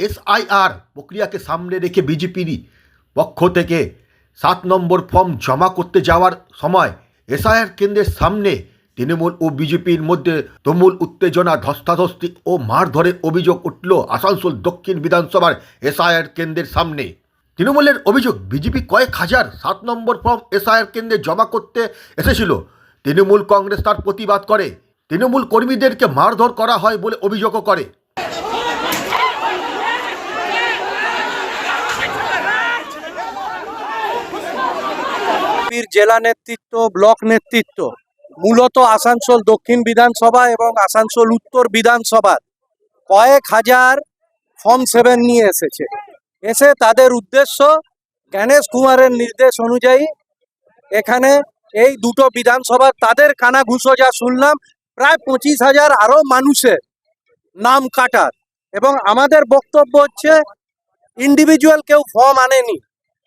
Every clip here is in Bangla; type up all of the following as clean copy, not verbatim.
এসআইআর প্রক্রিয়াকে সামনে রেখে বিজেপির পক্ষ থেকে 7 নম্বর ফর্ম জমা করতে যাওয়ার সময় এসআইআর কেন্দ্রের সামনে তৃণমূল ও বিজেপির মধ্যে তুমুল উত্তেজনা, ধস্তাধস্তি ও মারধরের অভিযোগ উঠল আসানসোল দক্ষিণ বিধানসভার এসআইআর কেন্দ্রের সামনে। তৃণমূলের অভিযোগ, বিজেপি কয়েক হাজার 7 নম্বর ফর্ম এসআইআর কেন্দ্রে জমা করতে এসেছিল। তৃণমূল কংগ্রেস তার প্রতিবাদ করে। তৃণমূল কর্মীদেরকে মারধর করা হয় বলে অভিযোগও করে। জেলা নেতৃত্ব, ব্লক নেতৃত্ব মূলত আসানসোল দক্ষিণ বিধানসভা এবং আসানসোল উত্তর বিধানসভার কয়েক হাজার ফর্ম 7 নিয়ে এসে তাদের উদ্দেশ্য গণেশ কুমারের নির্দেশ অনুযায়ী এখানে এই দুটো বিধানসভার তাদের কানাঘুষো যা শুনলাম প্রায় 25,000 আরো মানুষের নাম কাটার। এবং আমাদের বক্তব্য হচ্ছে ইন্ডিভিজুয়াল কেউ ফর্ম আনেনি,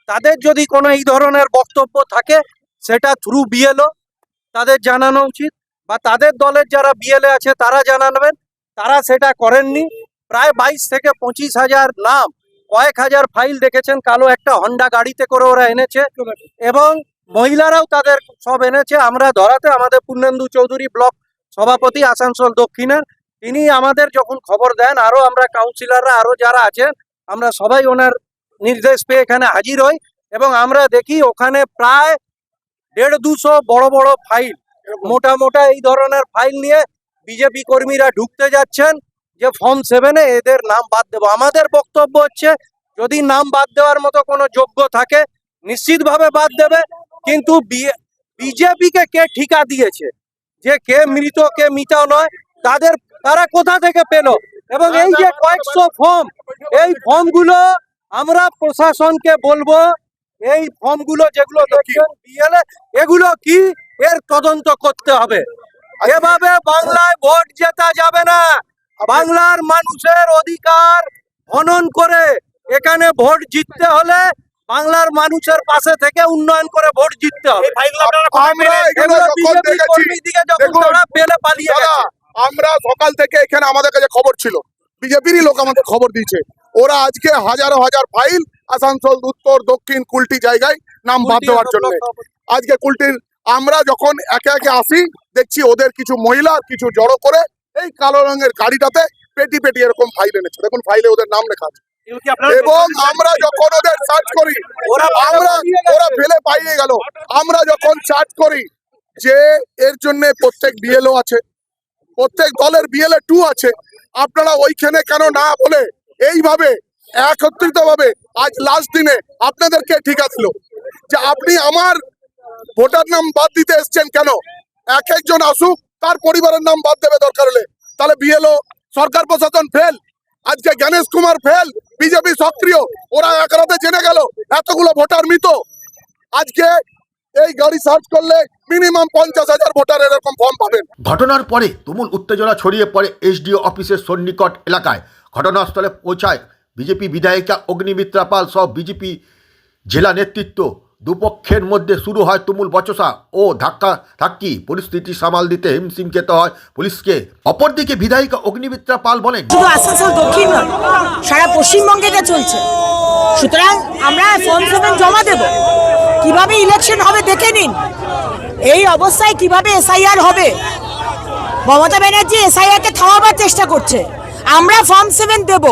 তাদের যদি কোনো এই ধরনের বক্তব্য থাকে সেটা থ্রু বিএলও তাদের জানানো উচিত, বা তাদের দলের যারা বিএলএ আছে তারা জানাবেন। তারা সেটা করেননি। প্রায় 22 থেকে 25,000 নাম, কয়েক হাজার ফাইল দেখেছেন, কালো একটা হন্ডা গাড়িতে করে ওরা এনেছে এবং মহিলারাও তাদের সব এনেছে। আমরা ধরাতে আমাদের পূর্ণেন্দু চৌধুরী ব্লক সভাপতি আসানসোল দক্ষিণের, তিনি আমাদের যখন খবর দেন, আরো আমরা কাউন্সিলররা আরো যারা আছেন আমরা সবাই ওনার নির্দেশ পেয়ে এখানে হাজির হই এবং আমরা দেখি ওখানে প্রায় 150-200 বড় বড় ফাইল, মোটা এই ধরনের ফাইল নিয়ে বিজেপি কর্মীরা ঢুকতে যাচ্ছেন যে ফর্ম 7-এ এদের নাম বাদ দেবো। আমাদের বক্তব্য হচ্ছে যদি নাম বাদ দেওয়ার মতো কোনো যোগ্য থাকে নিশ্চিতভাবে বাদ দেবে, কিন্তু বিজেপিকে কে ঠিকা দিয়েছে যে কে মৃত কে মৃত নয়, তারা কোথা থেকে পেল? এবং এই যে কয়েকশো ফর্ম, এই ফর্মগুলো আমরা প্রশাসনকে বলবো, এই ফর্মগুলো যেগুলো দেখছেন বিএলএ, এগুলো কি এর তদন্ত করতে হবে। এভাবে বাংলায় ভোট জেতা যাবে না। বাংলার মানুষের অধিকার হনন করে এখানে ভোট জিততে হলে বাংলার মানুষের পাশে থেকে উন্নয়ন করে ভোট জিততে হবে। আমরা সকাল থেকে এখানে আমাদের কাছে খবর ছিল, বিজেপিরই লোক আমাদের খবর দিয়েছে, ওরা আজকে হাজার ফাইল আসানসোল উত্তর দক্ষিণ কুলটি জায়গায় নাম বাদ দেওয়ার জন্য আজকে কুলটির। আমরা যখন একে একে আসি দেখছি ওদের কিছু মহিলা কিছু জড়ো করে এই কালো রঙের গাড়িটাতে পেটি এরকম ফাইল এনেছে। দেখুন ফাইলে ওদের নাম লেখা আছে এবং আমরা যখন ওদের সার্চ করি ওরা ফেলে পাইয়ে গেল। আমরা যখন সার্চ করি যে এর জন্য প্রত্যেক বিএলও আছে, প্রত্যেক দলের বিএলএ 2 আছে, আপনারা ওইখানে কেন না বলে এইভাবে একত্রিত ভাবে আজ লাস্ট দিনে আপনাদেরকে ঠিক আসলো যে আপনি আমার ভোটার নাম বাদ দিতে এসছেন কেন? একজন আসুক, তার পরিবারের নাম বাদ দেবে দরকার হলে। তাহলে বিএলও সরকার প্রশাসন ফেল, আজকে গণেশ কুমার ফেল, বিজেপি সক্রিয়, ওরা এক রাতে জেনে গেল এতগুলো ভোটার মৃত। আজকে এই গাড়ি সার্চ করলে মিনিমাম 50,000 ভোটার এরকম ফর্ম পাবেন। ঘটনার পরে তুমুল উত্তেজনা ছড়িয়ে পড়ে এসডিও অফিসের সন্নিকট এলাকায়। ঘটনাস্থলে পৌঁছায় বিজেপি বিধায়িকা অগ্নিমিত্রা পাল সহ বিজেপি জেলা নেতৃত্ব। দুপক্ষের মধ্যে শুরু হয় তুমুল বচসা ও ধাক্কি। পরিস্থিতি সামাল দিতে হিমশিম খেতে হয় পুলিশকে। অপরদিকে বিধায়িকা অগ্নিমিত্রা পাল বলেন, শুধু আসানসোল দক্ষিণ নয়, সারা পশ্চিমবঙ্গে এটা চলছে। সুতরাং আমরা ফর্ম 7 জমা দেব। কিভাবে ইলেকশন হবে দেখে নিন। এই অবস্থায় কিভাবে এসআইআর হবে? মমতা ব্যানার্জি এসআইআরকে থামাবার চেষ্টা করছে। আমরা ফর্ম 7 দেব।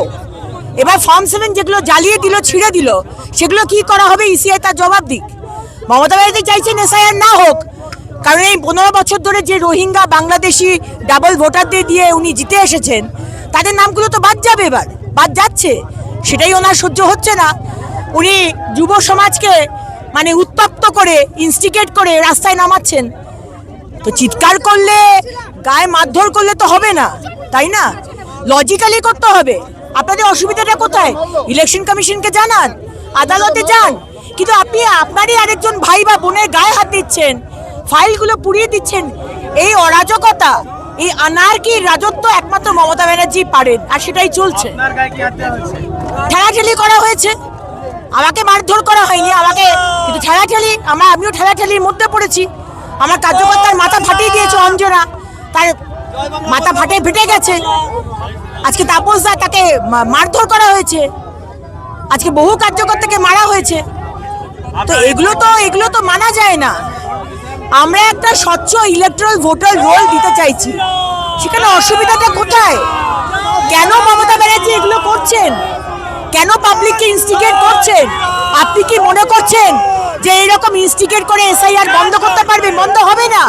এবার ফর্ম 7 যেগুলো জ্বালিয়ে দিল, ছিঁড়ে দিল, সেগুলো কি করা হবে? ইসিআই তার জবাব দিক। মমতা ব্যানার্জি চাইছেন এসআইআর না হোক, কারণ এই 15 বছর ধরে যে রোহিঙ্গা বাংলাদেশি ডাবল ভোটারদের দিয়ে উনি জিতে এসেছেন, তাদের নামগুলো তো বাদ যাবে, এবার বাদ যাচ্ছে। সেটাই ওনার সহ্য হচ্ছে না। উনি যুব সমাজকে মানে উত্তপ্ত করে, ইনস্টিগেট করে রাস্তায় নামাচ্ছেন। তো চিৎকার করলে, গায়ে মারধর করলে তো হবে না, তাই না? লজিক্যালি করতে হবে। আপনাদের অসুবিধাটা কোথায়? ইলেকশন কমিশনকে জানান, আদালতে যান। কিন্তু আপনি আপনারই আরেকজন ভাই বা বোনের গায়ে হাত দিচ্ছেন, ফাইলগুলো পুড়িয়ে দিচ্ছেন। এই অরাজকতা এই আনারকির রাজত্ব একমাত্র মমতা ব্যানার্জি পারেন, আর সেটাই চলছে। ঠেলাঠেলি করা হয়েছে, আমাকে মারধর করা হয়নি, আমাকে কিন্তু ঠেলাঠেলি, আমিও ঠেলাঠেলির মধ্যে পড়েছি। আমার কার্যকর্তার মাথা ফাটিয়ে দিয়েছে অঞ্জনা, তার মাথা ফেটে গেছে। আজকে তাপসদা, তাকে মারধর করা হয়েছে, আজকে বহু কার্যকর্তাকে মারা হয়েছে। তো এগুলো তো মানা যায় না। আমরা একটা স্বচ্ছ ইলেকট্রাল ভোটার রোল দিতে চাইছি, সেখানে অসুবিধাটা কোথায়? কেন মমতা ব্যানার্জি এগুলো করছেন? কেন পাবলিককে ইনস্টিগেট করছেন? আপনি কি মনে করছেন যে এরকম ইনস্টিগেট করে এসআইআর বন্ধ করতে পারবেন? বন্ধ হবে না।